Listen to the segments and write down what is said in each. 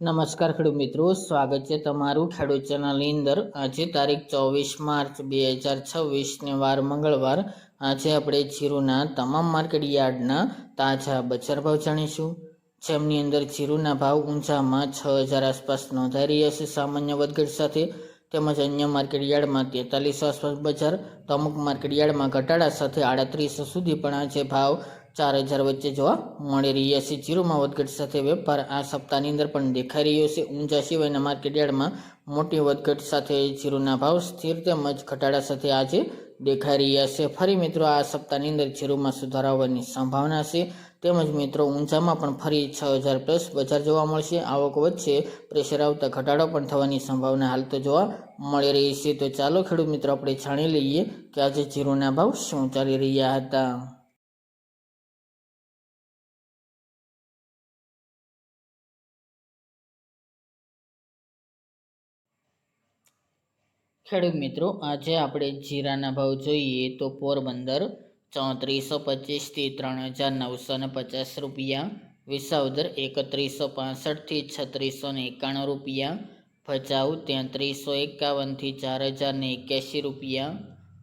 નમસ્કાર ખેડૂત મિત્રો, સ્વાગત છે તમારું ખેડૂત ચેનલની અંદર। આજે તારીખ 24 માર્ચ 2026 ને વાર મંગળવાર। આજે આપણે જીરુના તમામ માર્કેટ યાર્ડના તાજા બજાર ભાવ જાણીશું, જેમની અંદર જીરુના ભાવ ઊંચામાં 6000 આસપાસ નોંધાઈ રહ્યા છે સામાન્ય વધઘટ સાથે, તેમજ અન્ય માર્કેટ યાર્ડમાં 4300 આસપાસ બજાર, તો અમુક માર્કેટ યાર્ડમાં ઘટાડા સાથે 3800 સુધી પણ આજે ભાવ 4000 વચ્ચે જોવા મળી રહ્યા છે। જીરુમાં વધઘટ સાથે વેપાર આ સપ્તાહની અંદર પણ દેખાઈ રહ્યો છે। ઊંચા સિવાયના માર્કેટ યાર્ડમાં મોટી વધઘટ સાથે જીરુના ભાવ સ્થિર તેમજ ઘટાડા સાથે આજે દેખાઈ રહ્યા છે। ફરી મિત્રો આ સપ્તાહની અંદર જીરુમાં સુધારો આવવાની સંભાવના છે, તેમજ મિત્રો ઊંચામાં પણ ફરી 6000 પ્લસ બજાર જોવા મળશે। આવક વચ્ચે પ્રેશર આવતા ઘટાડો પણ થવાની સંભાવના હાલ તો જોવા મળી રહી છે। તો ચાલો ખેડૂત મિત્રો આપણે જાણી લઈએ કે આજે જીરુના ભાવ શું ચાલી રહ્યા હતા। ખેડૂત મિત્રો આજે આપણે જીરાના ભાવ જોઈએ તો પોરબંદર 3425 થી 3950 રૂપિયા, વિસાવદર 3165 થી 3691 રૂપિયા, ભચાઉ 3351 થી 4081 રૂપિયા,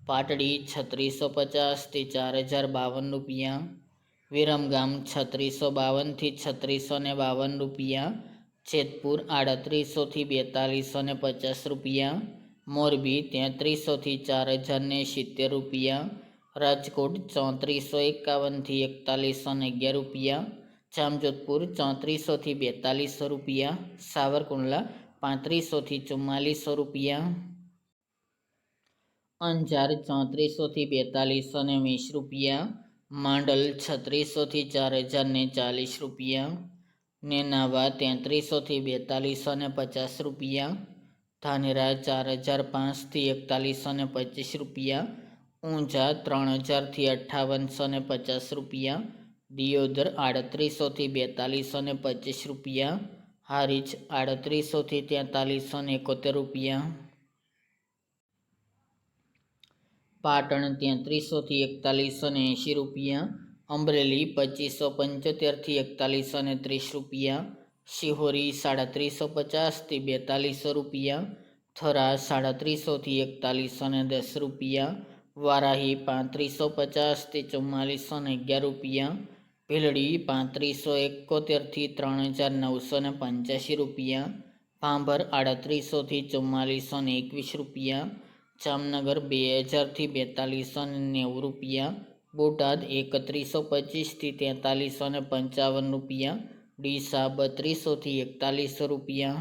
પાટડી 3650 થી 4052 રૂપિયા, વિરમગામ 3652 થી 3652 રૂપિયા, જેતપુર 3800 થી 4250 રૂપિયા, મોરબી 3300 થી 4070 રૂપિયા, રાજકોટ 3451 થી 4111 રૂપિયા, જામજોધપુર 3400 થી 4200 રૂપિયા, સાવરકુંડલા 3500 થી 4400 રૂપિયા, અંજાર 3400 થી 4220 રૂપિયા, માંડલ 3600 થી 4040 રૂપિયા, નેનાવા 3300 થી 4250 રૂપિયા, ધાનેરા 4005 થી 4125 રૂપિયા, ઊંઝા 3000 થી 5850 રૂપિયા, દિયોદર 3800 થી 4225 રૂપિયા, હારીજ 3800 થી 4371 રૂપિયા, પાટણ 3300 થી 4180 રૂપિયા, અમરેલી 2575 થી 4130 રૂપિયા, શિહોરી 3750 થી 4200 રૂપિયા, થરા 3700 થી 4110 રૂપિયા, વારાહી 3550 થી 4411 રૂપિયા, ભીલડી 3571 થી 3985 રૂપિયા, ભાંભર 3800 થી 4421 રૂપિયા, જામનગર 2000 થી 4290 રૂપિયા, બોટાદ 3125 થી 4355 રૂપિયા, ડીસા 3200 થી 4100 રૂપિયા,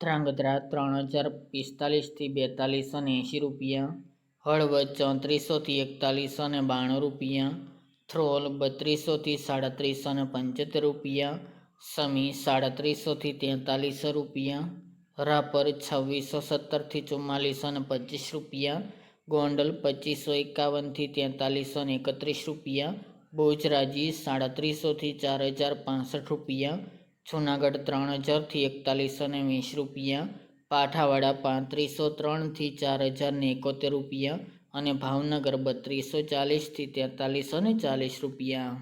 ધ્રાંગધ્રા 3045 થી 4280 રૂપિયા, હળવદ 3400 થી 4192 રૂપિયા, થ્રોલ 3200 થી 3775 રૂપિયા, સમી 3700 થી 4300 રૂપિયા, રાપર 2617 થી 4425 રૂપિયા, ગોંડલ 2551 થી 4331 રૂપિયા, બોજરાજી 3700 થી 4065 રૂપિયા, જૂનાગઢ 3000 થી 4120 રૂપિયા, પાઠાવાડા 3503 થી 4071 રૂપિયા અને ભાવનગર 3240 થી 4340 રૂપિયા।